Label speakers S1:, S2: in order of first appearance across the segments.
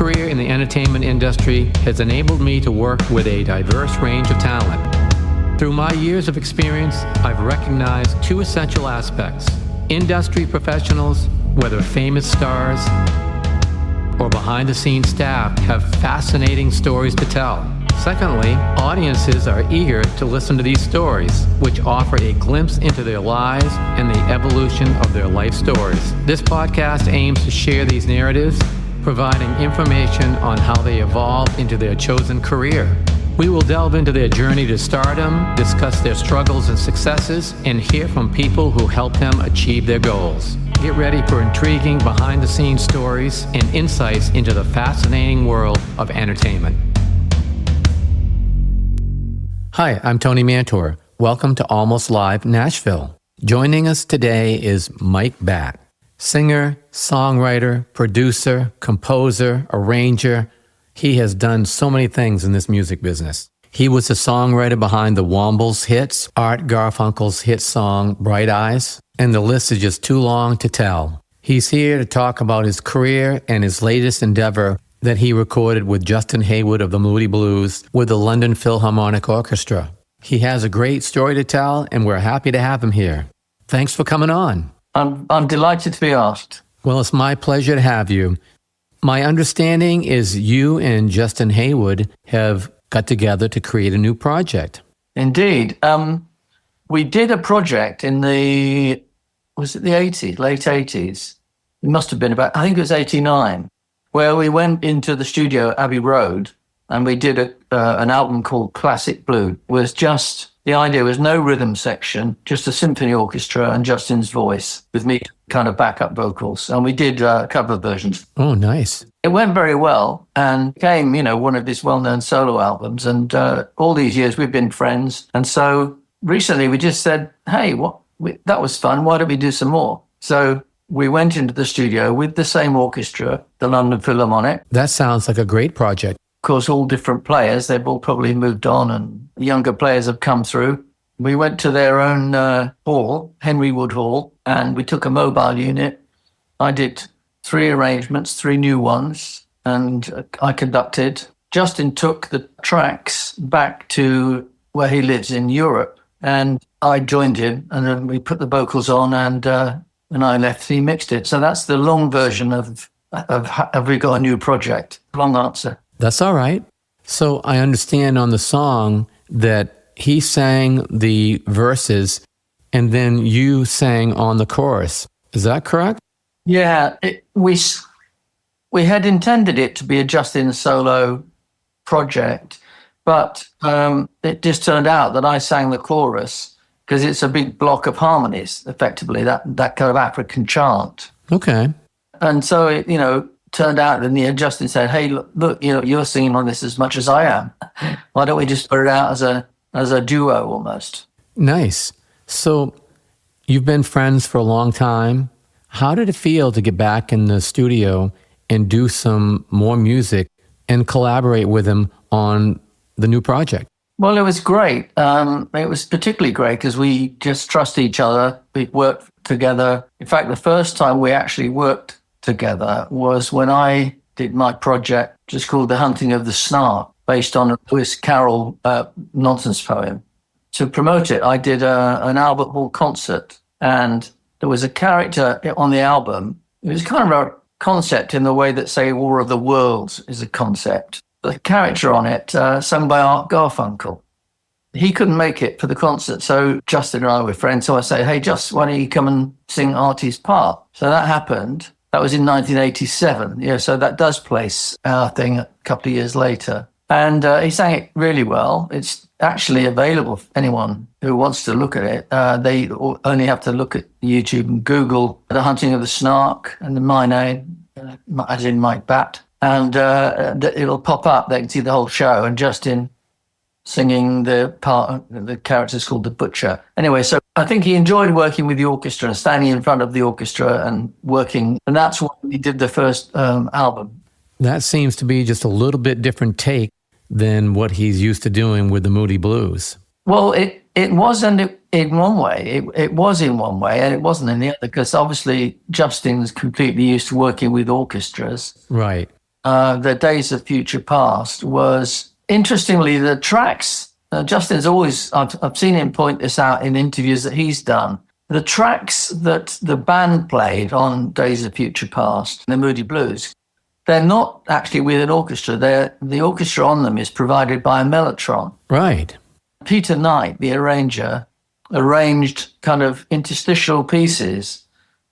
S1: career in the entertainment industry has enabled me to work with a diverse range of talent. Through my years of experience, I've recognized two essential aspects. Industry professionals, whether famous stars or behind-the-scenes staff, have fascinating stories to tell. Secondly, audiences are eager to listen to these stories, which offer a glimpse into their lives and the evolution of their life stories. This podcast aims to share these narratives, providing information on how they evolved into their chosen career. We will delve into their journey to stardom, discuss their struggles and successes, and hear from people who helped them achieve their goals. Get ready for intriguing behind-the-scenes stories and insights into the fascinating world of entertainment. Hi, I'm Tony Mantor. Welcome to Almost Live Nashville. Joining us today is Mike Batt, singer, songwriter, producer, composer, arranger. He has done so many things in this music business. He was the songwriter behind the Wombles hits, Art Garfunkel's hit song, Bright Eyes, and the list is just too long to tell. He's here to talk about his career and his latest endeavor that he recorded with Justin Haywood of the Moody Blues with the London Philharmonic Orchestra. He has a great story to tell, and we're happy to have him here. Thanks for coming on.
S2: I'm delighted to be asked.
S1: Well, it's my pleasure to have you. My understanding is you and Justin Haywood have got together to create a new project.
S2: Indeed. We did a project in the 80s, late 80s? It must have been about, I think it was 89, where we went into the studio at Abbey Road and we did an album called Classic Blue. The idea was no rhythm section, just a symphony orchestra and Justin's voice with me kind of backup vocals. And we did a couple of versions.
S1: Oh, nice.
S2: It went very well and became, one of these well-known solo albums. And all these years we've been friends. And so recently we just said, hey, that was fun. Why don't we do some more? So we went into the studio with the same orchestra, the London Philharmonic.
S1: That sounds like a great project.
S2: Of course, all different players. They've all probably moved on and younger players have come through. We went to their own hall, Henry Wood Hall, and we took a mobile unit. I did 3 arrangements, 3 new ones, and I conducted. Justin took the tracks back to where he lives in Europe, and I joined him, and then we put the vocals on, and I left. He mixed it. So that's the long version of have we got a new project? Long answer.
S1: That's all right. So I understand on the song that he sang the verses and then you sang on the chorus. Is that correct?
S2: Yeah, we had intended it to be a Justin solo project, but it just turned out that I sang the chorus because it's a big block of harmonies, effectively, that kind of African chant.
S1: Okay.
S2: And so it, turned out in the end, Justin said, hey, look, you're singing on this as much as I am. Why don't we just put it out as a duo almost?
S1: Nice. So you've been friends for a long time. How did it feel to get back in the studio and do some more music and collaborate with him on the new project?
S2: Well, it was great. It was particularly great because we just trust each other. We worked together. In fact, the first time we actually worked together was when I did my project just called The Hunting of the Snark, based on a Lewis Carroll nonsense poem. To promote it, I did an Albert Hall concert, and there was a character on the album. It was kind of a concept in the way that, say, War of the Worlds is a concept. The character on it, sung by Art Garfunkel. He couldn't make it for the concert, so Justin and I were friends. So I said, hey, Just, why don't you come and sing Artie's part? So that happened. That was in 1987. Yeah, so that does place our thing a couple of years later. And he sang it really well. It's actually available for anyone who wants to look at it. They only have to look at YouTube and Google The Hunting of the Snark and my name, as in Mike Batt. And it'll pop up. They can see the whole show. And Justin singing the part, the character's called the Butcher. Anyway, so I think he enjoyed working with the orchestra and standing in front of the orchestra and working. And that's when he did the first album.
S1: That seems to be just a little bit different take than what he's used to doing with the Moody Blues.
S2: Well, it wasn't in one way. It was in one way and it wasn't in the other, because obviously Justin's completely used to working with orchestras.
S1: Right.
S2: The Days of Future Past, was, interestingly, the tracks, Justin's always, I've seen him point this out in interviews that he's done. The tracks that the band played on Days of Future Past, the Moody Blues, they're not actually with an orchestra. The orchestra on them is provided by a mellotron.
S1: Right.
S2: Peter Knight, the arranger, arranged kind of interstitial pieces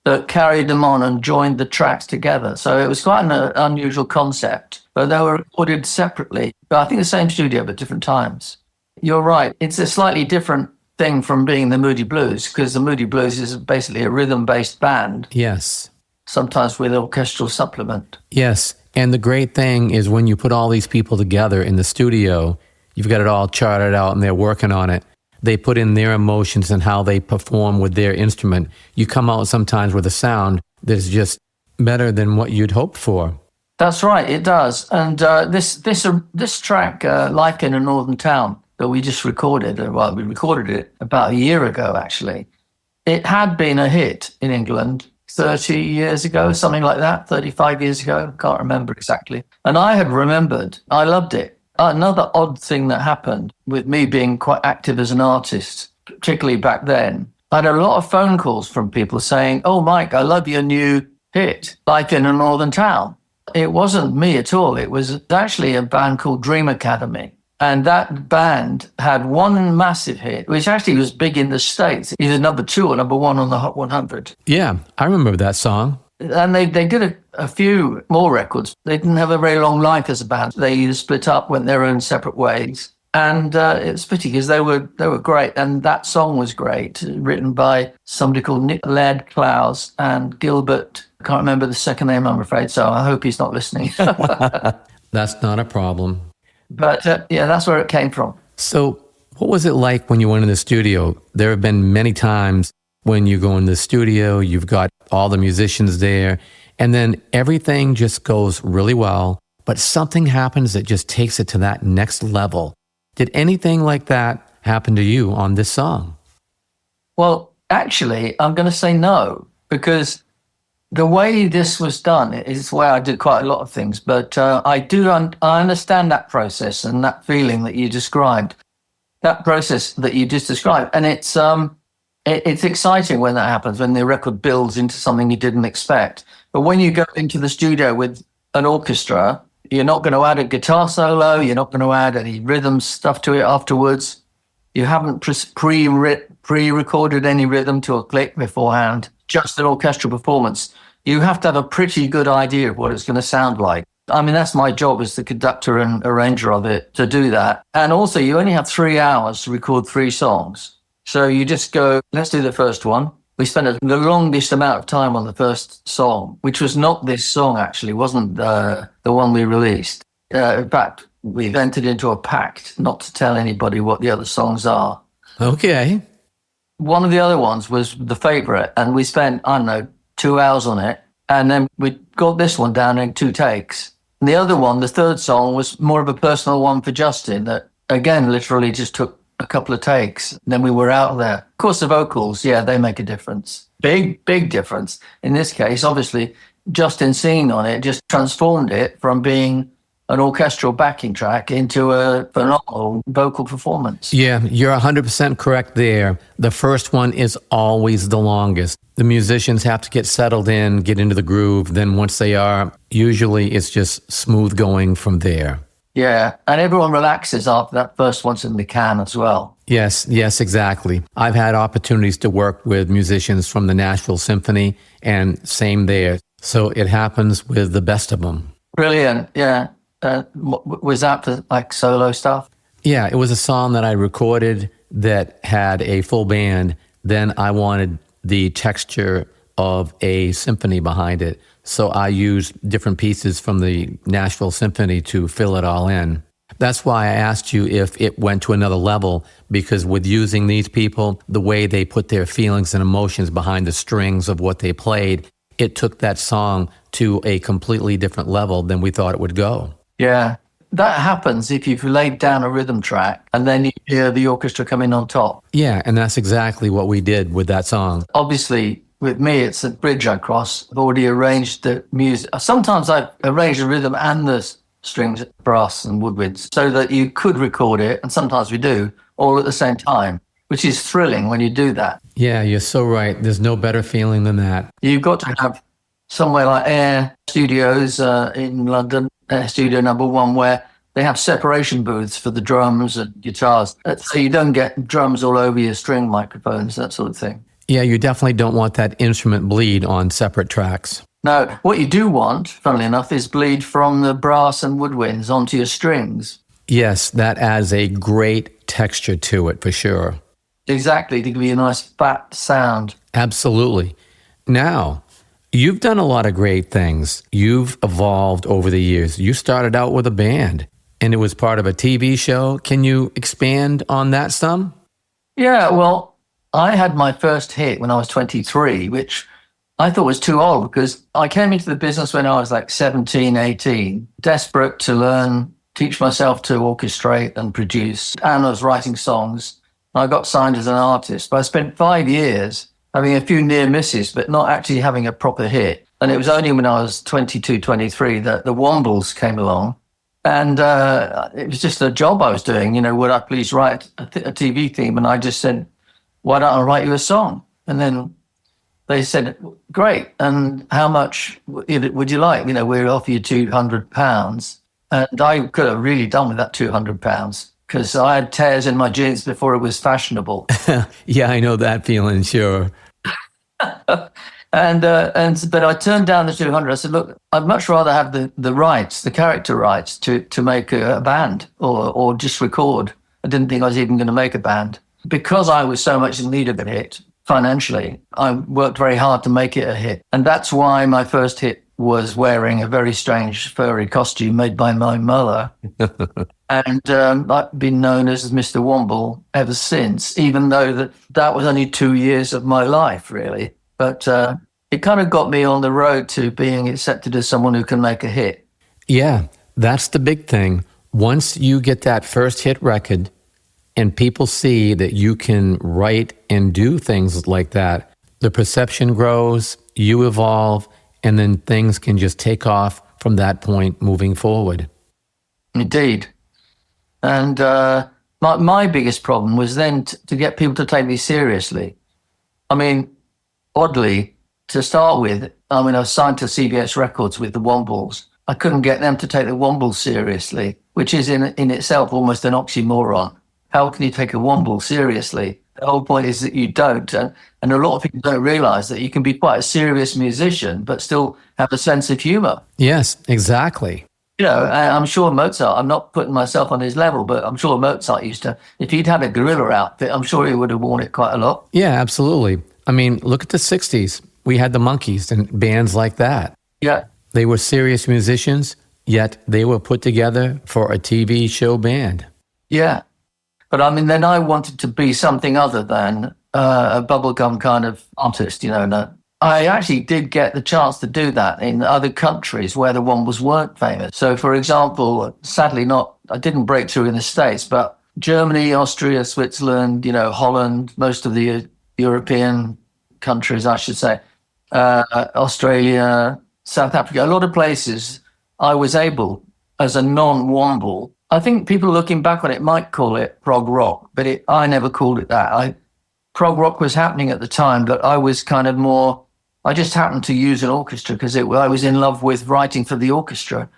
S2: that carried them on and joined the tracks together. So it was quite an unusual concept, but they were recorded separately. But I think the same studio, but different times. You're right. It's a slightly different thing from being the Moody Blues, because the Moody Blues is basically a rhythm-based band.
S1: Yes.
S2: Sometimes with orchestral supplement.
S1: Yes. And the great thing is when you put all these people together in the studio, you've got it all charted out and they're working on it. They put in their emotions and how they perform with their instrument. You come out sometimes with a sound that is just better than what you'd hoped for.
S2: That's right, it does. And this track, Life in a Northern Town, that we just recorded, we recorded it about a year ago, actually. It had been a hit in England 30 years ago, something like that, 35 years ago, can't remember exactly. And I had remembered, I loved it. Another odd thing that happened with me being quite active as an artist, particularly back then, I had a lot of phone calls from people saying, "Oh, Mike, I love your new hit, Life in a Northern Town." It wasn't me at all. It was actually a band called Dream Academy. And that band had one massive hit, which actually was big in the States, either number 2 or number 1 on the Hot 100.
S1: Yeah, I remember that song.
S2: And they did a few more records. They didn't have a very long life as a band. They either split up, went their own separate ways. And it was pity because they were great. And that song was great, written by somebody called Nick Laird-Clowes and Gilbert. I can't remember the second name, I'm afraid, so I hope he's not listening.
S1: That's not a problem.
S2: But yeah, that's where it came from.
S1: So what was it like when you went in the studio? There have been many times when you go in the studio, you've got all the musicians there, and then everything just goes really well, but something happens that just takes it to that next level. Did anything like that happen to you on this song? Well, actually, I'm going to say no, because the way this was done is the way I did quite a lot of things, but I understand that process and that feeling that you described, that process that you just described, and it's exciting when that happens, when the record builds into something you didn't expect. But when you go into the studio with an orchestra, you're not going to add a guitar solo, you're not going to add any rhythm stuff to it afterwards. You haven't pre-recorded any rhythm to a click beforehand, just an orchestral performance. You have to have a pretty good idea of what it's going to sound like. I mean, that's my job as the conductor and arranger of it, to do that. And also, you only have 3 hours to record 3 songs. So you just go, let's do the first one. We spent the longest amount of time on the first song, which was not this song, actually, wasn't the one we released. In fact, we've entered into a pact not to tell anybody what the other songs are. Okay.
S2: One of the other ones was the favorite, and we spent, I don't know, 2 hours on it. And then we got this one down in 2 takes. And the other one, the third song, was more of a personal one for Justin that, again, literally just took a couple of takes. Then we were out there. Of course, the vocals, yeah, they make a difference. Big difference. In this case, obviously, Justin singing on it just transformed it from being an orchestral backing track into a phenomenal vocal performance.
S1: Yeah, you're 100% correct there. The first one is always the longest. The musicians have to get settled in, get into the groove. Then once they are, usually it's just smooth going from there.
S2: Yeah, and everyone relaxes after that first one's in the can as well.
S1: Yes, exactly. I've had opportunities to work with musicians from the Nashville Symphony, and same there. So it happens with the best of them.
S2: Brilliant, yeah. Was that for like solo stuff?
S1: Yeah, it was a song that I recorded that had a full band. Then I wanted the texture of a symphony behind it. So I used different pieces from the Nashville Symphony to fill it all in. That's why I asked you if it went to another level, because with using these people, the way they put their feelings and emotions behind the strings of what they played, it took that song to a completely different level than we thought it would go.
S2: Yeah, that happens if you've laid down a rhythm track and then you hear the orchestra come in on top.
S1: Yeah, and that's exactly what we did with that song.
S2: Obviously, with me, it's a bridge I cross. I've already arranged the music. Sometimes I arrange the rhythm and the strings, brass and woodwinds, so that you could record it, and sometimes we do, all at the same time, which is thrilling when you do that.
S1: Yeah, you're so right. There's no better feeling than that.
S2: You've got to have somewhere like Air Studios in London, Air Studio number 1, where they have separation booths for the drums and guitars, so you don't get drums all over your string microphones, that sort of thing.
S1: Yeah, you definitely don't want that instrument bleed on separate tracks.
S2: Now, what you do want, funnily enough, is bleed from the brass and woodwinds onto your strings.
S1: Yes, that adds a great texture to it, for sure.
S2: Exactly, to give you a nice fat sound.
S1: Absolutely. Now, you've done a lot of great things. You've evolved over the years. You started out with a band, and it was part of a TV show. Can you expand on that some?
S2: Yeah, well, I had my first hit when I was 23, which I thought was too old because I came into the business when I was like 17, 18, desperate to learn, teach myself to orchestrate and produce. And I was writing songs. I got signed as an artist, but I spent 5 years having a few near misses, but not actually having a proper hit. And it was only when I was 22, 23 that the Wombles came along. And it was just a job I was doing. Would I please write a TV theme? And I just said, why don't I write you a song? And then they said, great. And how much would you like? We'll offer you £200. And I could have really done with that £200 because I had tears in my jeans before it was fashionable.
S1: Yeah, I know that feeling, sure.
S2: But I turned down the 200. I said, look, I'd much rather have the rights, the character rights to make a band or just record. I didn't think I was even going to make a band. Because I was so much in need of a hit financially, I worked very hard to make it a hit. And that's why my first hit was wearing a very strange furry costume made by my mother. And I've been known as Mr. Womble ever since, even though that was only 2 years of my life, really. But it kind of got me on the road to being accepted as someone who can make a hit.
S1: Yeah, that's the big thing. Once you get that first hit record and people see that you can write and do things like that, the perception grows, you evolve, and then things can just take off from that point moving forward.
S2: Indeed. And my biggest problem was then to get people to take me seriously. I mean, oddly, to start with, I was signed to CBS Records with the Wombles. I couldn't get them to take the Wombles seriously, which is in itself almost an oxymoron. How can you take a Womble seriously? The whole point is that you don't. And a lot of people don't realize that you can be quite a serious musician, but still have a sense of humor.
S1: Yes, exactly.
S2: I'm sure Mozart, I'm not putting myself on his level, but I'm sure Mozart used to, if he'd had a gorilla outfit, I'm sure he would have worn it quite a lot.
S1: Yeah, absolutely. I mean, look at the 60s. We had the Monkees and bands like that.
S2: Yeah.
S1: They were serious musicians, yet they were put together for a TV show band.
S2: Yeah. But then I wanted to be something other than a bubblegum kind of artist, And I actually did get the chance to do that in other countries where the Wombles weren't famous. So, for example, sadly I didn't break through in the States, but Germany, Austria, Switzerland, Holland, most of the European countries, I should say, Australia, South Africa, a lot of places I was able, as a non-Womble. I think people looking back on it might call it prog rock, but I never called it that. Prog rock was happening at the time, but I was kind of more, I just happened to use an orchestra because I was in love with writing for the orchestra,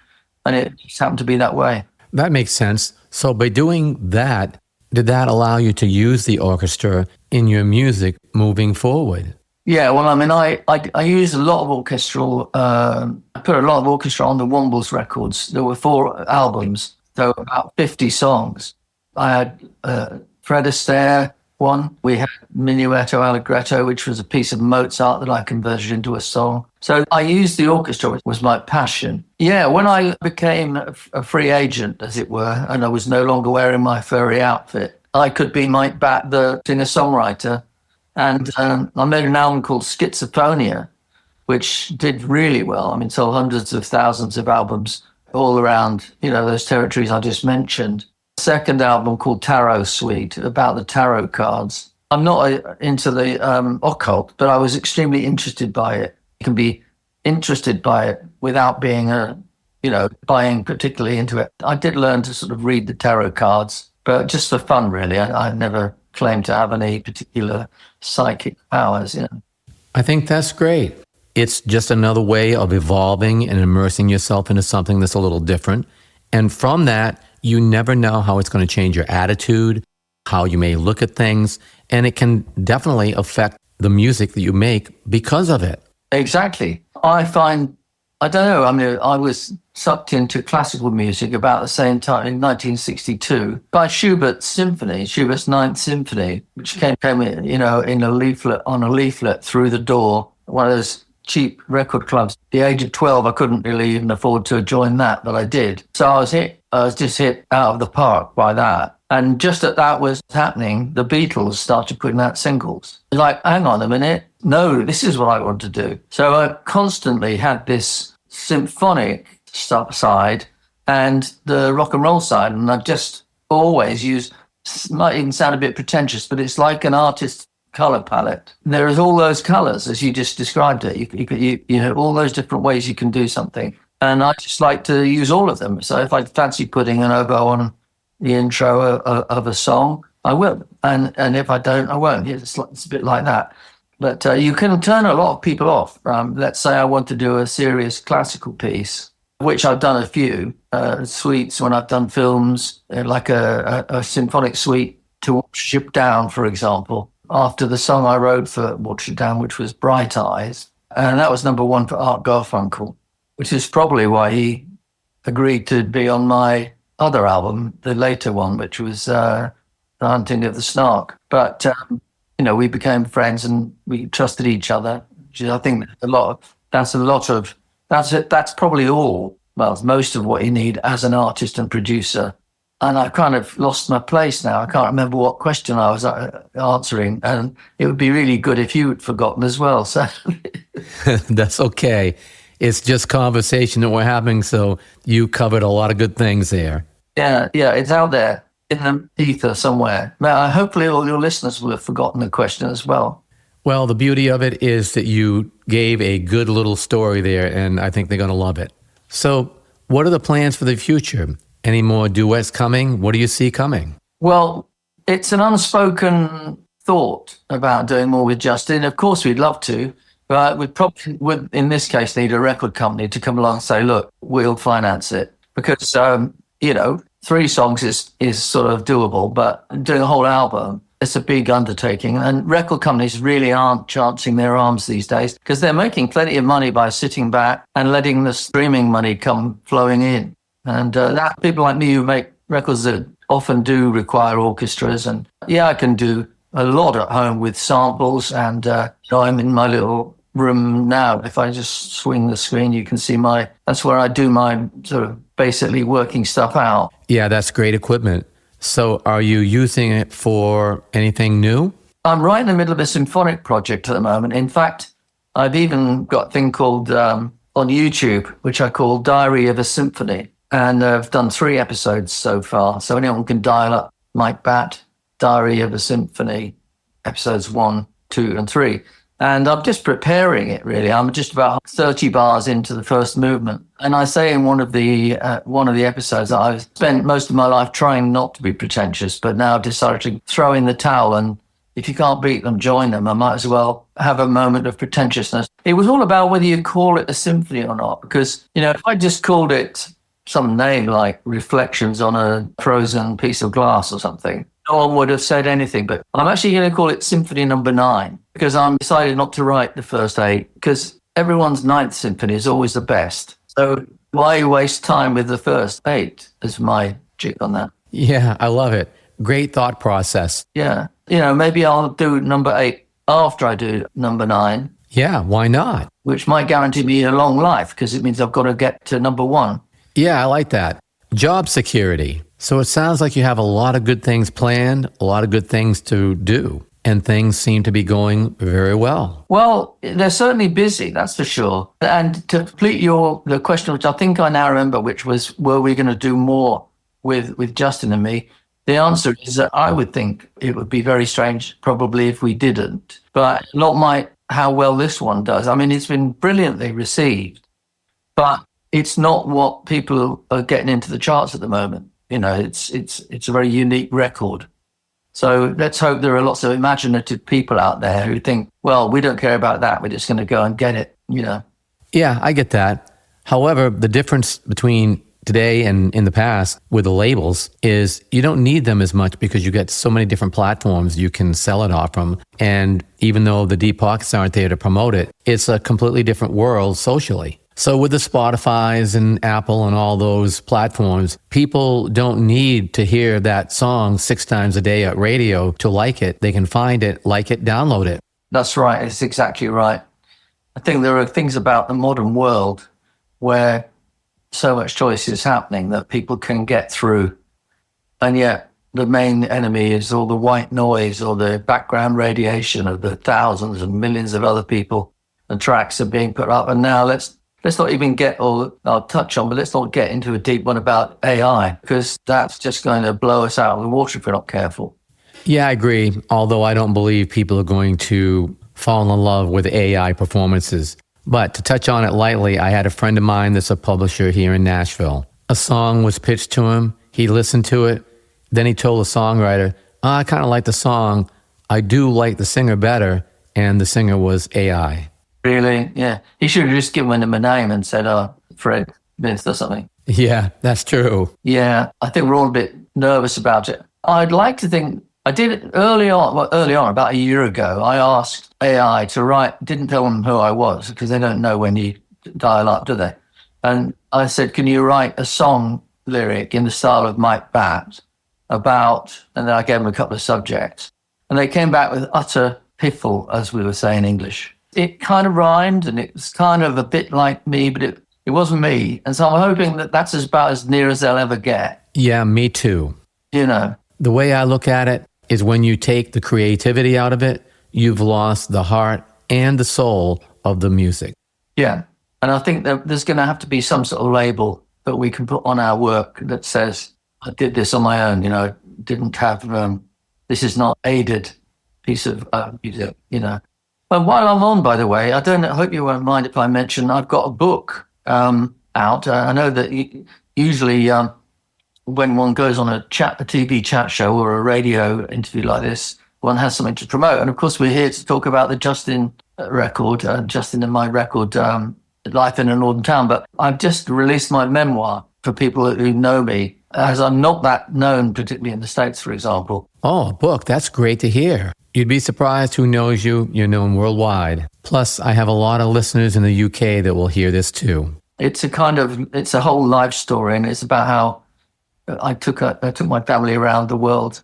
S2: and it just happened to be that way.
S1: That makes sense. So by doing that, did that allow you to use the orchestra in your music moving forward?
S2: Yeah, well, I used a lot of orchestral, I put a lot of orchestra on the Wombles records. There were 4 albums, so about 50 songs. I had Fred Astaire one. We had Minuetto Allegretto, which was a piece of Mozart that I converted into a song. So I used the orchestra, which was my passion. Yeah, when I became a free agent, as it were, and I was no longer wearing my furry outfit, I could be Mike Batt, the singer-songwriter. And I made an album called Schizophrenia, which did really well. Sold hundreds of thousands of albums all around, those territories I just mentioned. Second album called Tarot Suite, about the tarot cards. I'm not into the occult, but I was extremely interested by it. You can be interested by it without being buying particularly into it. I did learn to sort of read the tarot cards, but just for fun, really. I never claimed to have any particular psychic powers,
S1: I think that's great. It's just another way of evolving and immersing yourself into something that's a little different. And from that, you never know how it's going to change your attitude, how you may look at things, and it can definitely affect the music that you make because of it.
S2: Exactly. I don't know, I was sucked into classical music about the same time in 1962 by Schubert's Ninth Symphony, which came in, in a leaflet through the door, one of those cheap record clubs. At the age of 12, I couldn't really even afford to join that, but I did. So I was just hit out of the park by that. And just as that was happening, the Beatles started putting out singles. Like, hang on a minute. No, this is what I want to do. So I constantly had this symphonic side and the rock and roll side. And I've just always used, might even sound a bit pretentious, but it's like an artist's color palette. There is all those colors, as you just described it. You have all those different ways you can do something. And I just like to use all of them. So if I fancy putting an oboe on the intro of a song, I will. And if I don't, I won't. It's a bit like that. But you can turn a lot of people off. Let's say I want to do a serious classical piece, which I've done a few suites when I've done films, like a symphonic suite to Watch It Down, for example, after the song I wrote for Watch It Down, which was Bright Eyes. And that was number one for Art Garfunkel, which is probably why he agreed to be on my other album, the later one, which was The Hunting of the Snark. But we became friends and we trusted each other. I think that's probably all. Well, most of what you need as an artist and producer. And I kind of lost my place now. I can't remember what question I was answering. And it would be really good if you had forgotten as well. So
S1: that's okay. It's just conversation that we're having. So you covered a lot of good things there.
S2: Yeah, it's out there in the ether somewhere. Now, hopefully all your listeners will have forgotten the question as well.
S1: Well, the beauty of it is that you gave a good little story there, and I think they're going to love it. So what are the plans for the future? Any more duets coming? What do you see coming?
S2: Well, it's an unspoken thought about doing more with Justin. Of course, we'd love to, but we probably would, in this case, need a record company to come along and say, look, we'll finance it. Because, 3 songs is sort of doable, but doing a whole album, it's a big undertaking. And record companies really aren't chancing their arms these days because they're making plenty of money by sitting back and letting the streaming money come flowing in. And that people like me who make records that often do require orchestras. And I can do a lot at home with samples. And I'm in my little room now. If I just swing the screen, you can see that's where I do my sort of basically working stuff out.
S1: Yeah, that's great equipment. So are you using it for anything new?
S2: I'm right in the middle of a symphonic project at the moment. In fact, I've even got a thing called on YouTube, which I call Diary of a Symphony. And I've done 3 episodes so far. So anyone can dial up Mike Batt, Diary of a Symphony, episodes 1, 2, and 3. And I'm just preparing it, really. I'm just about 30 bars into the first movement. And I say in one of the episodes that I've spent most of my life trying not to be pretentious, but now I've decided to throw in the towel. And if you can't beat them, join them. I might as well have a moment of pretentiousness. It was all about whether you call it a symphony or not. Because, if I just called it some name like Reflections on a Frozen Piece of Glass or something, no one would have said anything. But I'm actually going to call it Symphony No. 9 because I'm decided not to write the first 8 because everyone's 9th symphony is always the best. So why waste time with the first 8 is my jig on that.
S1: Yeah, I love it. Great thought process.
S2: Yeah. Maybe I'll do number 8 after I do number 9.
S1: Yeah, why not?
S2: Which might guarantee me a long life because it means I've got to get to number 1.
S1: Yeah, I like that. Job security. So it sounds like you have a lot of good things planned, a lot of good things to do, and things seem to be going very well.
S2: Well, they're certainly busy, that's for sure. And to complete the question, which I think I now remember, which was, were we going to do more with Justin and me? The answer is that I would think it would be very strange, probably, if we didn't. But not how well this one does. I mean, it's been brilliantly received, but it's not what people are getting into the charts at the moment. You know, it's a very unique record. So let's hope there are lots of imaginative people out there who think, well, we don't care about that. We're just going to go and get it, you know.
S1: Yeah, I get that. However, the difference between today and in the past with the labels is you don't need them as much because you get so many different platforms you can sell it off from. And even though the deep pockets aren't there to promote it, it's a completely different world socially. So with the Spotifys and Apple and all those platforms, people don't need to hear that song 6 times a day at radio to like it. They can find it, like it, download it.
S2: That's right. It's exactly right. I think there are things about the modern world where so much choice is happening that people can get through. And yet the main enemy is all the white noise or the background radiation of the thousands and millions of other people and tracks are being put up. And now let's not even get, or I'll touch on, but let's not get into a deep one about AI, because that's just going to blow us out of the water if we're not careful.
S1: Yeah, I agree. Although I don't believe people are going to fall in love with AI performances. But to touch on it lightly, I had a friend of mine that's a publisher here in Nashville. A song was pitched to him. He listened to it. Then he told the songwriter, I kind of like the song. I do like the singer better. And the singer was AI.
S2: Really? Yeah. He should have just given him a name and said, Fred Smith or something.
S1: Yeah, that's true.
S2: Yeah. I think we're all a bit nervous about it. I'd like to think, I did it early on, about a year ago. I asked AI to write, didn't tell them who I was because they don't know when you dial up, do they? And I said, can you write a song lyric in the style of Mike Batt about, and then I gave them a couple of subjects. And they came back with utter piffle, as we would say in English. It kind of rhymed and it was kind of a bit like me, but it wasn't me. And so I'm hoping that that's about as near as they'll ever get.
S1: Yeah, me too.
S2: You know.
S1: The way I look at it is when you take the creativity out of it, you've lost the heart and the soul of the music.
S2: Yeah. And I think that there's going to have to be some sort of label that we can put on our work that says, I did this on my own, you know, didn't have, this is not aided piece of music, you know. And while I'm on, by the way, I hope you won't mind if I mention I've got a book out. I know that usually when one goes on a TV chat show or a radio interview like this, one has something to promote. And of course, we're here to talk about the Justin record, Justin and my record, Life in a Northern Town. But I've just released my memoir for people who know me, as I'm not that known, particularly in the States, for example.
S1: Oh, a book. That's great to hear. You'd be surprised who knows you. You're known worldwide. Plus, I have a lot of listeners in the UK that will hear this too. It's
S2: a whole life story, and it's about how I took my family around the world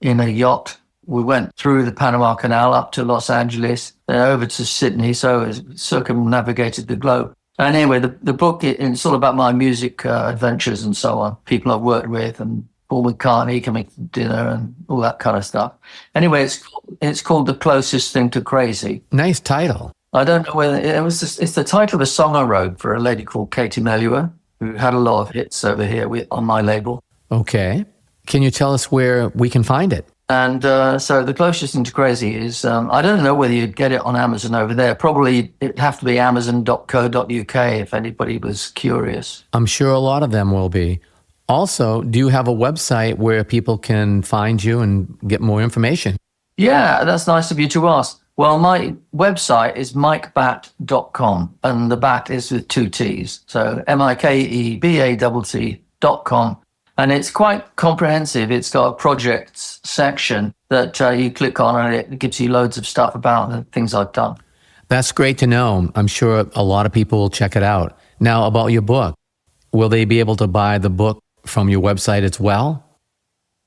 S2: in a yacht. We went through the Panama Canal up to Los Angeles, then over to Sydney, so it circumnavigated the globe. And anyway, the book, it's all about my music adventures and so on, people I've worked with, and Paul McCartney coming to dinner and all that kind of stuff. Anyway, it's called The Closest Thing to Crazy.
S1: Nice title.
S2: I don't know whether it's the title of a song I wrote for a lady called Katie Melua, who had a lot of hits over here on my label.
S1: Okay. Can you tell us where we can find it?
S2: And so The Closest Thing to Crazy is, I don't know whether you'd get it on Amazon over there. Probably it'd have to be amazon.co.uk if anybody was curious.
S1: I'm sure a lot of them will be. Also, do you have a website where people can find you and get more information?
S2: Yeah, that's nice of you to ask. Well, my website is mikebatt.com, and the Batt is with 2 T's. So MikeBatt.com. And it's quite comprehensive. It's got a projects section that you click on, and it gives you loads of stuff about the things I've done.
S1: That's great to know. I'm sure a lot of people will check it out. Now, about your book, will they be able to buy the book from your website as well?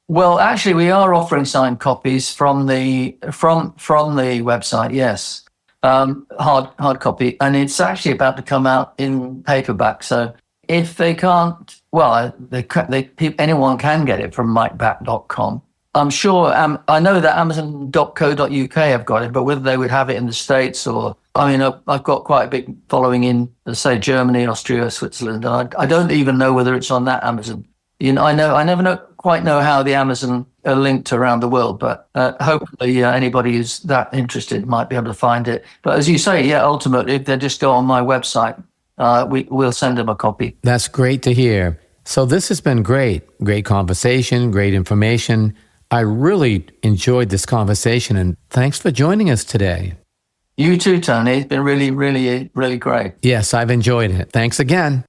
S2: Well, actually, we are offering signed copies from the website. Yes, hard copy, and it's actually about to come out in paperback. So if they can't, well, anyone can get it from mikebatt.com. I'm sure. I know that Amazon.co.uk have got it, but whether they would have it in the States or, I mean, I've got quite a big following in, say, Germany, Austria, Switzerland. I don't even know whether it's on that Amazon. You know, I never know quite know how the Amazon are linked around the world, but hopefully anybody who's that interested might be able to find it. But as you say, yeah, ultimately, if they just go on my website, we'll send them a copy.
S1: That's great to hear. So this has been great. Great conversation, great information. I really enjoyed this conversation, and thanks for joining us today.
S2: You too, Tony. It's been really, really, really great.
S1: Yes, I've enjoyed it. Thanks again.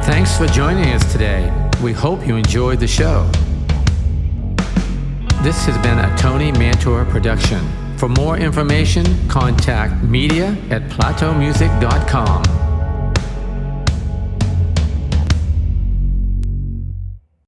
S1: Thanks for joining us today. We hope you enjoyed the show. This has been a Tony Mantor production. For more information, contact media@plateaumusic.com.